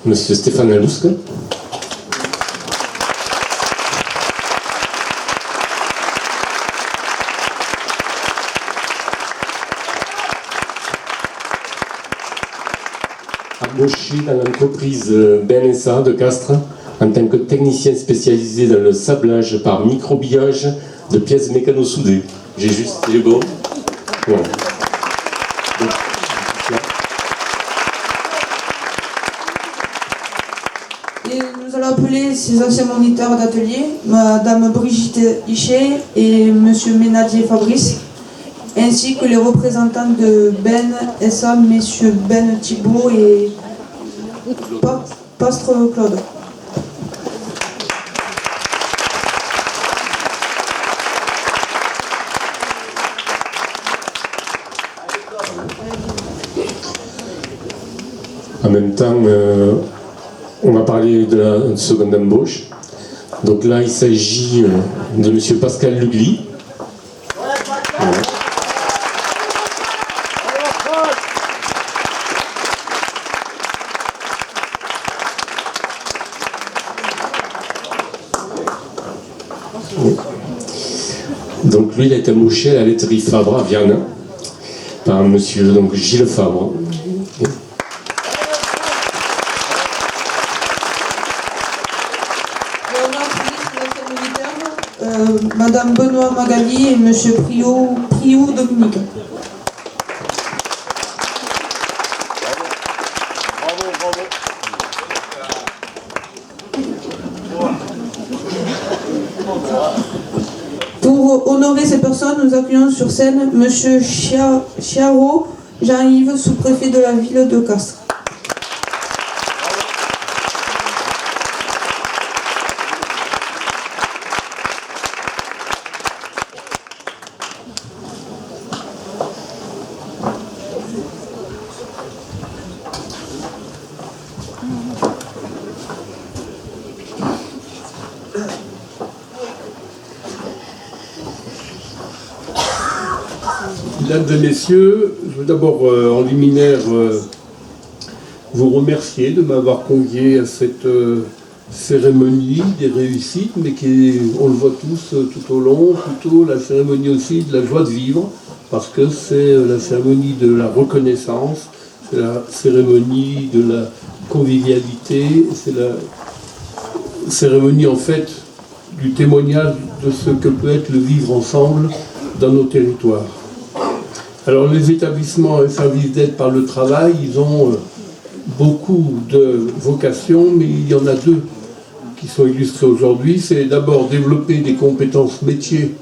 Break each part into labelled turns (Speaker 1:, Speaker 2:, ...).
Speaker 1: Monsieur Stéphane Alouska. Embauché dans l'entreprise BNSA de Castres en tant que technicien spécialisé dans le sablage par microbillage de pièces mécano-soudées. J'ai juste les bons. Voilà.
Speaker 2: Et nous allons appeler ces anciens moniteurs d'atelier, Madame Brigitte Hichet et Monsieur Ménadier Fabrice, ainsi que les représentants de Ben SA, Messieurs Ben Thibault et Pastre Claude.
Speaker 1: En même temps, on va parler de la seconde embauche. Donc là, il s'agit de Monsieur Pascal Lugli. Voilà. Donc lui, il a été embauché à la laiterie Fabre à Vienne par Monsieur donc, Gilles Fabre.
Speaker 2: Madame Benoît Magali et Monsieur Priou Dominique. Pour honorer ces personnes, nous accueillons sur scène Monsieur Chiaro Jean-Yves, sous-préfet de la ville de Castres.
Speaker 3: Mesdames et messieurs, je veux d'abord en liminaire vous remercier de m'avoir convié à cette cérémonie des réussites, mais qui est, on le voit tous tout au long, plutôt la cérémonie aussi de la joie de vivre, parce que c'est la cérémonie de la reconnaissance, c'est la cérémonie de la convivialité, c'est la cérémonie en fait du témoignage de ce que peut être le vivre ensemble dans nos territoires. Alors les établissements et services d'aide par le travail, ils ont beaucoup de vocations, mais il y en a deux qui sont illustrées aujourd'hui. C'est d'abord développer des compétences métiers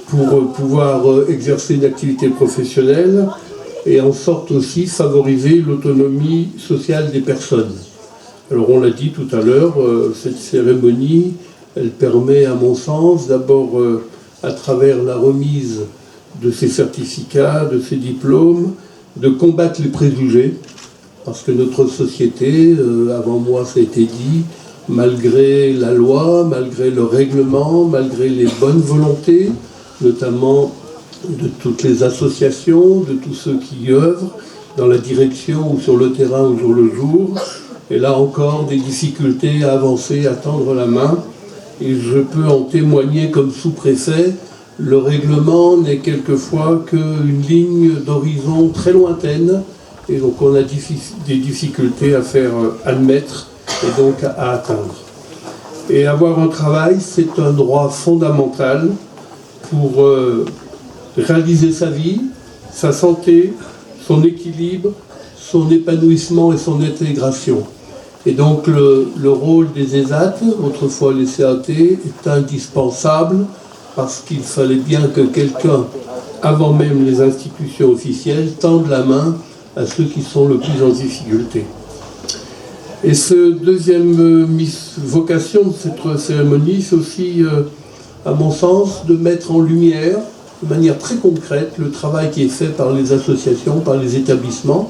Speaker 3: pour pouvoir exercer une activité professionnelle et en sorte aussi favoriser l'autonomie sociale des personnes. Alors on l'a dit tout à l'heure, cette cérémonie, elle permet à mon sens d'abord à travers la remise de ces certificats, de ces diplômes, de combattre les préjugés, parce que notre société, avant moi ça a été dit, malgré la loi, malgré le règlement, malgré les bonnes volontés, notamment de toutes les associations, de tous ceux qui y œuvrent, dans la direction ou sur le terrain au jour le jour, et là encore des difficultés à avancer, à tendre la main, et je peux en témoigner comme sous-préfet. Le règlement n'est quelquefois qu'une ligne d'horizon très lointaine, et donc on a des difficultés à faire admettre et donc à atteindre. Et avoir un travail, c'est un droit fondamental pour réaliser sa vie, sa santé, son équilibre, son épanouissement et son intégration. Et donc le rôle des ESAT, autrefois les CAT, est indispensable, parce qu'il fallait bien que quelqu'un, avant même les institutions officielles, tende la main à ceux qui sont le plus en difficulté. Et ce deuxième vocation de cette cérémonie, c'est aussi, à mon sens, de mettre en lumière, de manière très concrète, le travail qui est fait par les associations, par les établissements,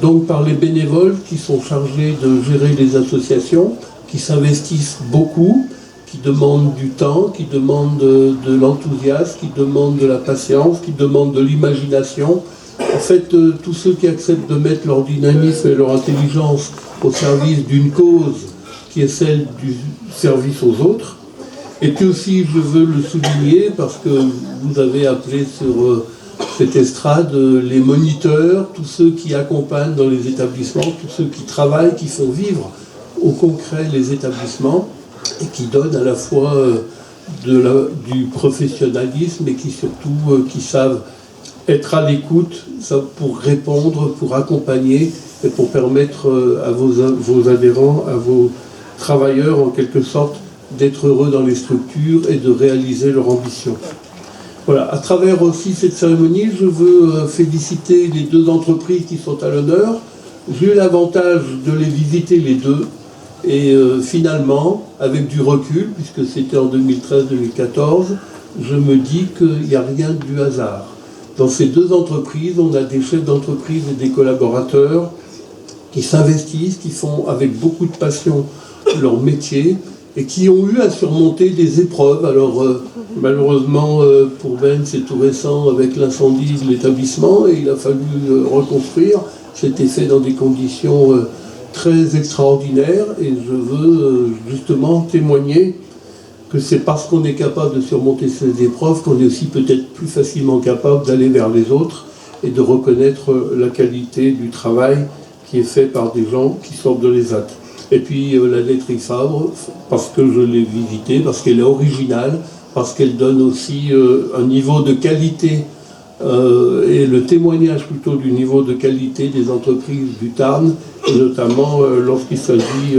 Speaker 3: donc par les bénévoles qui sont chargés de gérer les associations, qui s'investissent beaucoup, qui demandent du temps, qui demandent de l'enthousiasme, qui demandent de la patience, qui demandent de l'imagination, En fait, tous ceux qui acceptent de mettre leur dynamisme et leur intelligence au service d'une cause qui est celle du service aux autres. Et puis aussi, je veux le souligner parce que vous avez appelé sur cette estrade les moniteurs, tous ceux qui accompagnent dans les établissements, tous ceux qui travaillent, qui font vivre au concret les établissements et qui donnent à la fois du professionnalisme et qui surtout qui savent être à l'écoute pour répondre, pour accompagner et pour permettre à vos adhérents, à vos travailleurs en quelque sorte d'être heureux dans les structures et de réaliser leur ambition. Voilà, à travers aussi cette cérémonie, je veux féliciter les deux entreprises qui sont à l'honneur. J'ai eu l'avantage de les visiter les deux et finalement, avec du recul, puisque c'était en 2013-2014, je me dis qu'il n'y a rien du hasard. Dans ces deux entreprises, on a des chefs d'entreprise et des collaborateurs qui s'investissent, qui font avec beaucoup de passion leur métier et qui ont eu à surmonter des épreuves. Alors malheureusement pour Ben c'est tout récent avec l'incendie de l'établissement et il a fallu reconstruire. C'était fait dans des conditions très extraordinaires et je veux justement témoigner que c'est parce qu'on est capable de surmonter ces épreuves qu'on est aussi peut-être plus facilement capable d'aller vers les autres et de reconnaître la qualité du travail qui est fait par des gens qui sortent de l'ESAT. Et puis la laiterie Fabre, parce que je l'ai visitée, parce qu'elle est originale, parce qu'elle donne aussi un niveau de qualité et le témoignage plutôt du niveau de qualité des entreprises du Tarn, et notamment lorsqu'il s'agit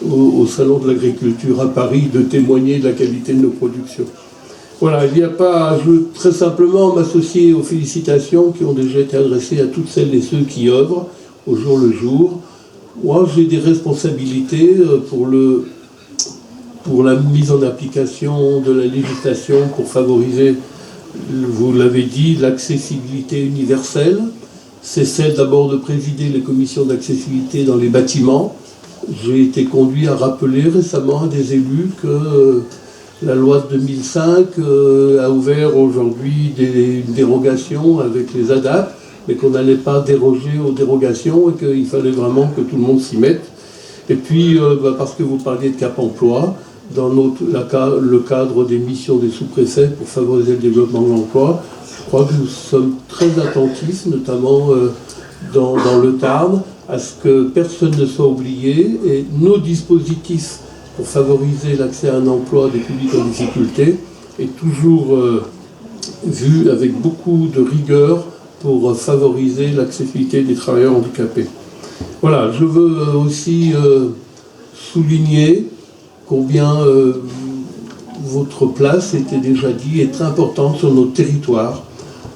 Speaker 3: au Salon de l'Agriculture à Paris de témoigner de la qualité de nos productions. Voilà, il n'y a pas, je veux très simplement m'associer aux félicitations qui ont déjà été adressées à toutes celles et ceux qui œuvrent au jour le jour. Moi, j'ai des responsabilités pour la mise en application de la législation pour favoriser, vous l'avez dit, l'accessibilité universelle. C'est celle d'abord de présider les commissions d'accessibilité dans les bâtiments. J'ai été conduit à rappeler récemment à des élus que la loi de 2005 a ouvert aujourd'hui une dérogation avec les ADAP, mais qu'on n'allait pas déroger aux dérogations et qu'il fallait vraiment que tout le monde s'y mette. Et puis, parce que vous parliez de Cap Emploi, dans le cadre des missions des sous-préfets pour favoriser le développement de l'emploi, je crois que nous sommes très attentifs, notamment dans le Tarn, à ce que personne ne soit oublié et nos dispositifs pour favoriser l'accès à un emploi des publics en difficulté est toujours vu avec beaucoup de rigueur pour favoriser l'accessibilité des travailleurs handicapés. Voilà, je veux aussi souligner combien votre place, c'était déjà dit, est très importante sur nos territoires.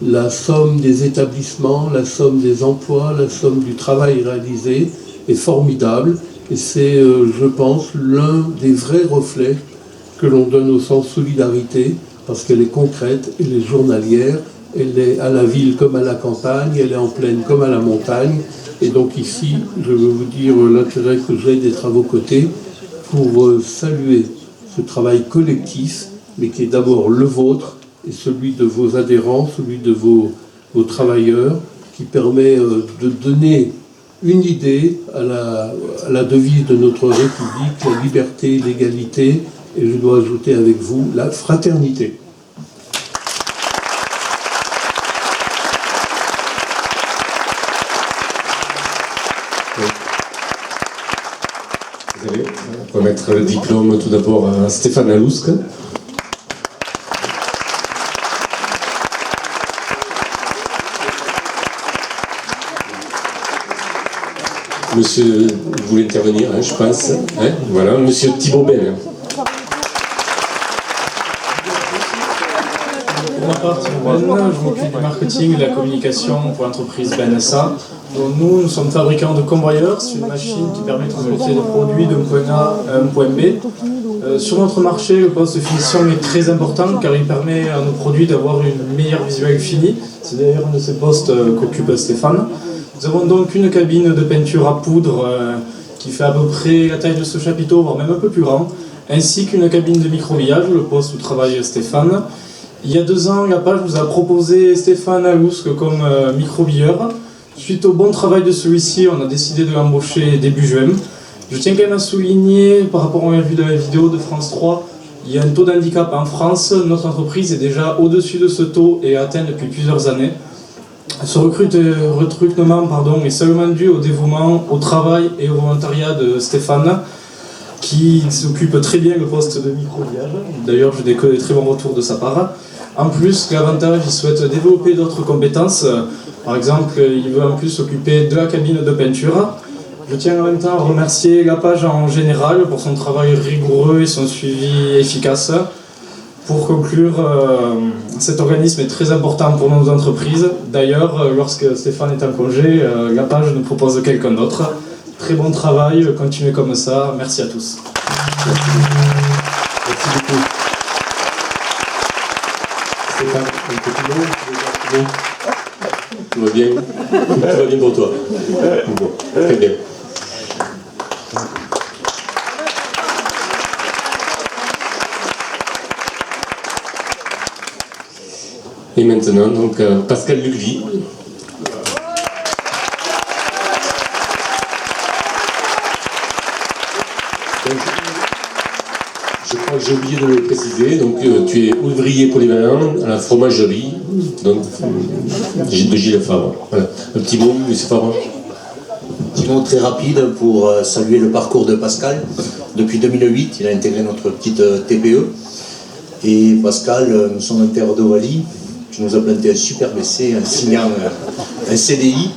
Speaker 3: La somme des établissements, la somme des emplois, la somme du travail réalisé est formidable et c'est, je pense, l'un des vrais reflets que l'on donne au sens solidarité parce qu'elle est concrète, elle est journalière, elle est à la ville comme à la campagne, elle est en plaine comme à la montagne et donc ici, je veux vous dire l'intérêt que j'ai d'être à vos côtés pour saluer ce travail collectif mais qui est d'abord le vôtre et celui de vos adhérents, celui de vos travailleurs, qui permet de donner une idée à la devise de notre République, la liberté, l'égalité, et je dois ajouter avec vous, la fraternité.
Speaker 1: Vous allez remettre le diplôme tout d'abord à Stéphane Alousk. Monsieur, vous voulez intervenir, je pense. Voilà, monsieur Thibaut Ben.
Speaker 4: Pour ma part, je m'occupe du marketing et de la communication pour l'entreprise BNSA. Donc nous sommes fabricants de convoyeurs, c'est une machine qui permet de transporter des produits d'un point A à un point B. Sur notre marché, le poste de finition est très important car il permet à nos produits d'avoir une meilleure visuelle finie. C'est d'ailleurs un de ces postes qu'occupe Stéphane. Nous avons donc une cabine de peinture à poudre qui fait à peu près la taille de ce chapiteau, voire même un peu plus grand, ainsi qu'une cabine de microbillage, le poste où travaille Stéphane. Il y a 2 ans, la page vous a proposé Stéphane Alousk comme microbilleur. Suite au bon travail de celui-ci, on a décidé de l'embaucher début juin. Je tiens quand même à souligner, par rapport à vu de la vidéo de France 3, il y a un taux d'handicap en France. Notre entreprise est déjà au-dessus de ce taux et atteint depuis plusieurs années. Ce recrutement est seulement dû au dévouement, au travail et au volontariat de Stéphane, qui s'occupe très bien le poste de microbillage. D'ailleurs, j'ai des très bons retours de sa part. En plus, l'avantage, il souhaite développer d'autres compétences. Par exemple, il veut en plus s'occuper de la cabine de peinture. Je tiens en même temps à remercier la page en général pour son travail rigoureux et son suivi efficace. Pour conclure, cet organisme est très important pour nos entreprises. D'ailleurs, lorsque Stéphane est en congé, la page nous propose quelqu'un d'autre. Très bon travail, continuez comme ça. Merci à tous.
Speaker 1: Merci beaucoup. Stéphane, un petit mot? Tout va bien? Tout va bien pour toi? Bon, très bien. Et maintenant, donc, Pascal Lugli. Je crois que j'ai oublié de le préciser, donc tu es ouvrier polyvalent à la fromagerie donc, de Gilles Fabre. Voilà. Un petit mot, M. Fabre?
Speaker 5: Un petit mot très rapide pour saluer le parcours de Pascal. Depuis 2008, il a intégré notre petite TPE. Et Pascal, nous sommes en terre d'Ovalie. Tu nous as planté un superbe essai, un signant, un CDI.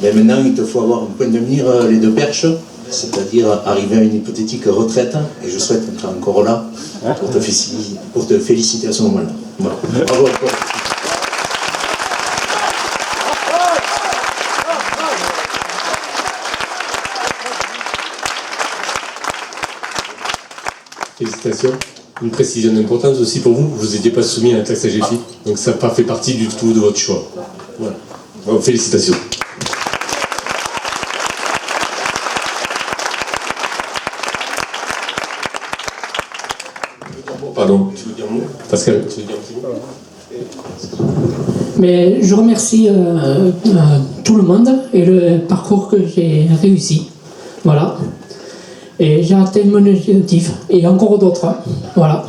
Speaker 5: Mais maintenant, il te faut avoir un point de mire, les 2 perches, c'est-à-dire arriver à une hypothétique retraite. Et je souhaite être encore là pour te féliciter à ce moment-là. Voilà. Bravo à toi.
Speaker 1: Félicitations. Une précision d'importance aussi pour vous, vous n'étiez pas soumis à la taxe AGFI, donc ça n'a pas fait partie du tout de votre choix. Voilà. Alors, félicitations. Pardon, tu veux dire un mot? Pascal, tu veux dire un petit mot?
Speaker 6: Mais je remercie tout le monde et le parcours que j'ai réussi. Voilà. Et j'ai atteint mon objectif. Et encore d'autres. Voilà.